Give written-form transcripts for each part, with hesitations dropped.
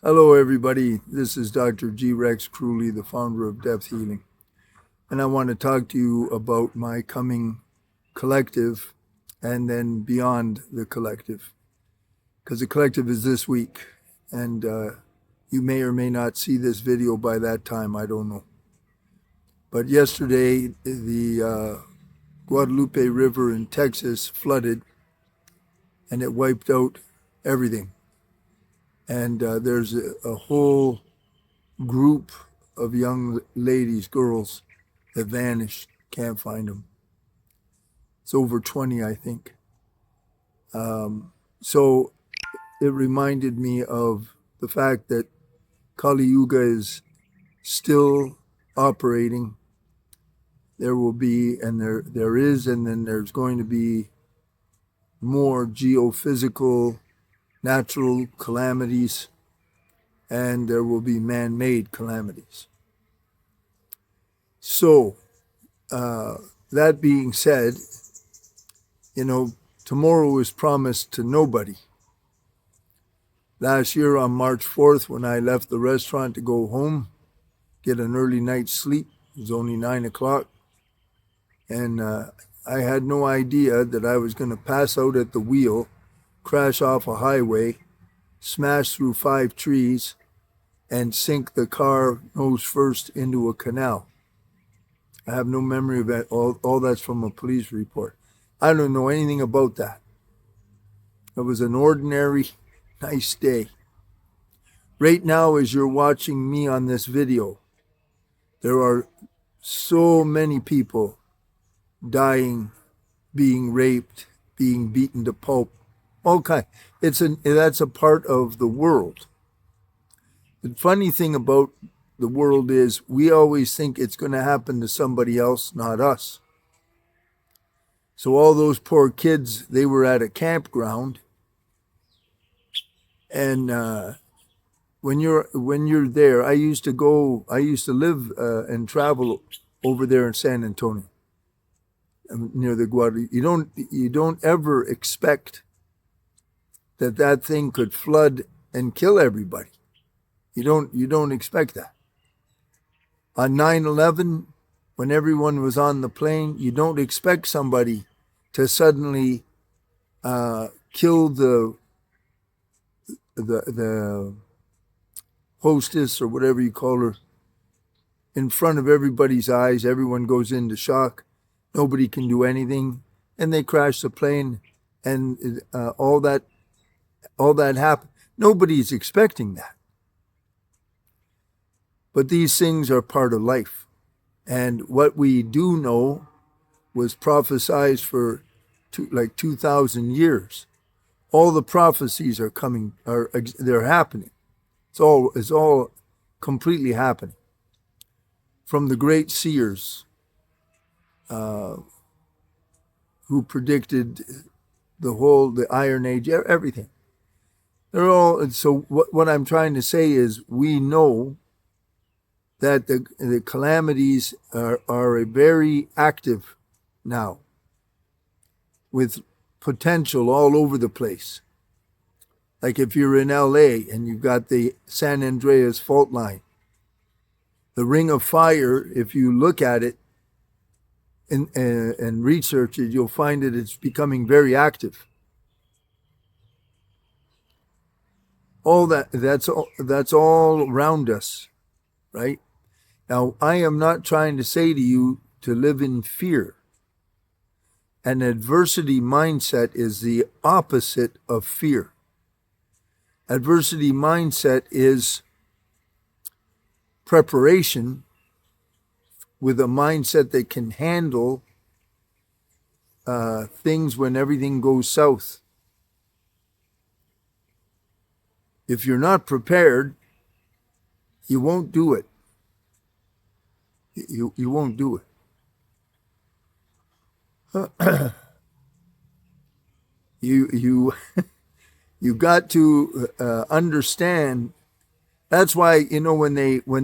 Hello, everybody. This is DrGRexKruhly, the founder of Depth Healing. And I want to talk to you about my coming collective and then beyond the collective. Because the collective is this week. And you may or may not see this video by that time. I don't know. But yesterday, the Guadalupe River in Texas flooded and it wiped out everything. And there's a whole group of young ladies, girls, that vanished. Can't find them. It's over 20, I think. So it reminded me of the fact that Kali Yuga is still operating. There will be, and there is, and then there's going to be more geophysical natural calamities, and there will be man-made calamities. So, that being said, tomorrow is promised to nobody. Last year on March 4th, when I left the restaurant to go home, get an early night's sleep, it was only 9 o'clock, and I had no idea that I was going to pass out at the wheel, crash off a highway, smash through 5 trees, and sink the car nose first into a canal. I have no memory of that. All that's from a police report. I don't know anything about that. It was an ordinary, nice day. Right now, as you're watching me on this video, there are so many people dying, being raped, being beaten to pulp. Okay, that's a part of the world. The funny thing about the world is we always think it's going to happen to somebody else, not us. So all those poor kids, they were at a campground, and when you're there, I used to live and travel over there in San Antonio, near the Guadalupe. You don't ever expect that thing could flood and kill everybody. You don't expect that. On 9/11, when everyone was on the plane, you don't expect somebody to suddenly kill the hostess or whatever you call her in front of everybody's eyes. Everyone goes into shock. Nobody can do anything, and they crash the plane, and all that happened. Nobody's expecting that. But these things are part of life. And what we do know was prophesied for 2,000 years. All the prophecies are coming, they're happening. It's all completely happening. From the great seers who predicted the Iron Age, everything. They're all, so what I'm trying to say is we know that the calamities are very active now, with potential all over the place. Like if you're in LA and you've got the San Andreas fault line, the Ring of Fire, if you look at it and research it, you'll find that it's becoming very active. That's all around us, right? Now, I am not trying to say to you to live in fear. An adversity mindset is the opposite of fear. Adversity mindset is preparation with a mindset that can handle things when everything goes south. If you're not prepared, you won't do it. You won't do it. You got to understand. That's why when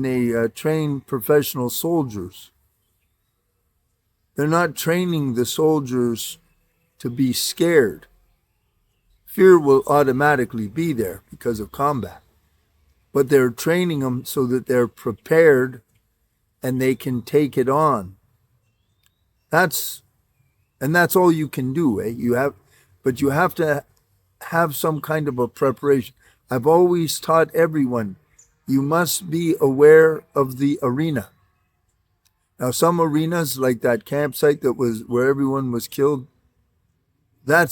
they train professional soldiers, they're not training the soldiers to be scared. Fear will automatically be there because of combat. but they're training them so that they're prepared and they can take it on. That's all you can do. But you have to have some kind of a preparation. I've always taught everyone, you must be aware of the arena. Now, some arenas, like that campsite that was where everyone was killed, they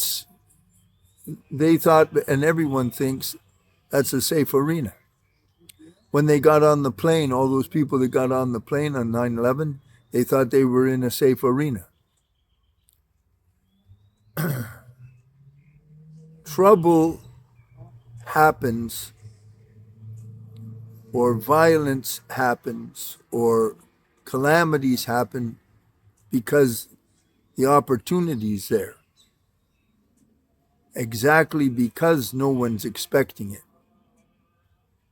thought, and everyone thinks, that's a safe arena. When they got on the plane, all those people that got on the plane on 9/11, they thought they were in a safe arena. Trouble happens, or violence happens, or calamities happen because the opportunity's there. Exactly because no one's expecting it.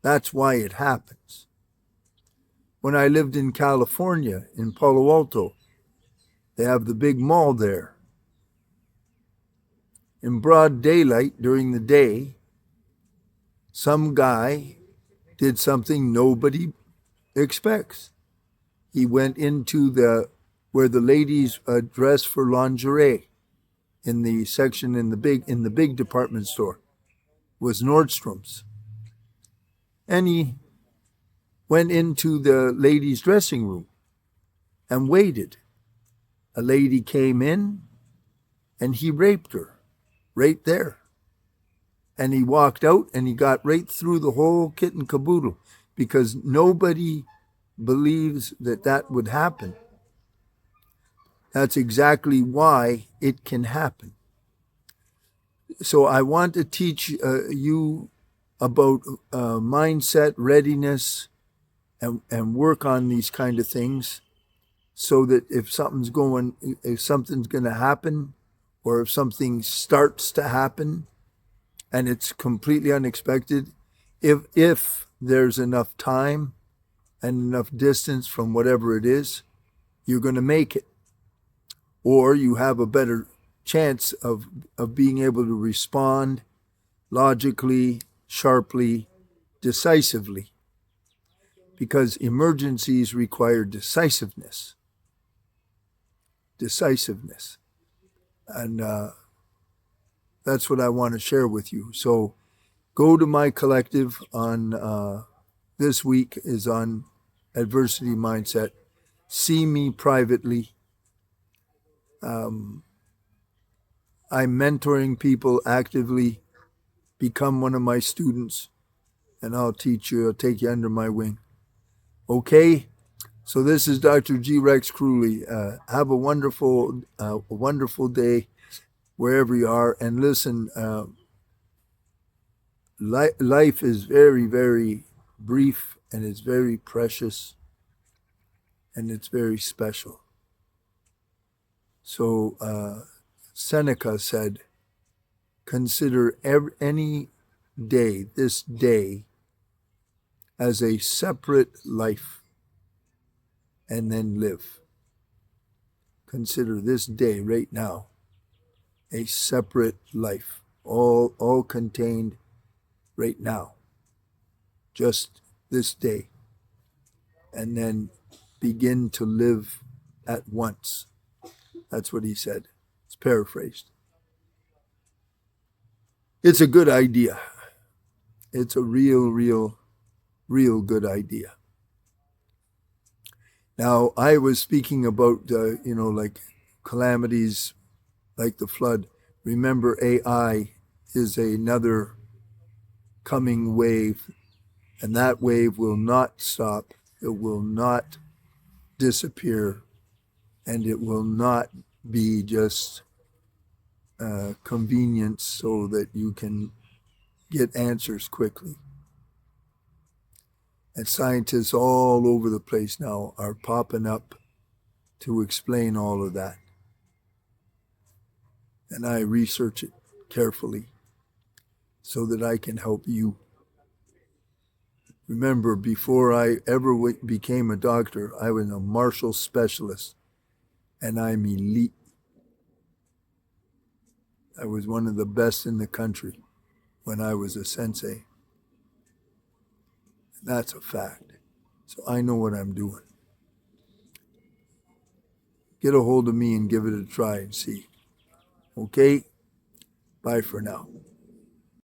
That's why it happens. When I lived in California, in Palo Alto, they have the big mall there. In broad daylight during the day, some guy did something nobody expects. He went into where the ladies dress for lingerie, in the section in the big department store, was Nordstrom's. And he went into the ladies' dressing room and waited. A lady came in and he raped her right there. And he walked out and he got right through the whole kit and caboodle because nobody believes that would happen. That's exactly why it can happen. So I want to teach you about mindset, readiness, and work on these kind of things so that if something's going to happen, or if something starts to happen and it's completely unexpected, if there's enough time and enough distance from whatever it is, you're going to make it. Or you have a better chance of being able to respond logically, sharply, decisively. Because emergencies require decisiveness. And that's what I want to share with you. So go to my collective on this week is on adversity mindset. See me privately. I'm mentoring people actively. Become one of my students, and I'll teach you. I'll take you under my wing. Okay? So this is Dr. G. Rex Kruhly. Have a wonderful day wherever you are. And listen, life is very, very brief, and it's very precious, and it's very special. So Seneca said, consider any day, this day, as a separate life, and then live. Consider this day right now a separate life, all contained right now, just this day, and then begin to live at once. That's what he said. It's paraphrased. It's a good idea. It's a real good idea. Now, I was speaking about, like calamities like the flood. Remember, AI is another coming wave, and that wave will not stop. It will not disappear, and it will not be just convenience so that you can get answers quickly. And scientists all over the place now are popping up to explain all of that. And I research it carefully so that I can help you. Remember, before I ever became a doctor, I was a martial specialist, and I'm elite. I was one of the best in the country when I was a sensei. That's a fact. So I know what I'm doing. Get a hold of me and give it a try and see. Okay? Bye for now.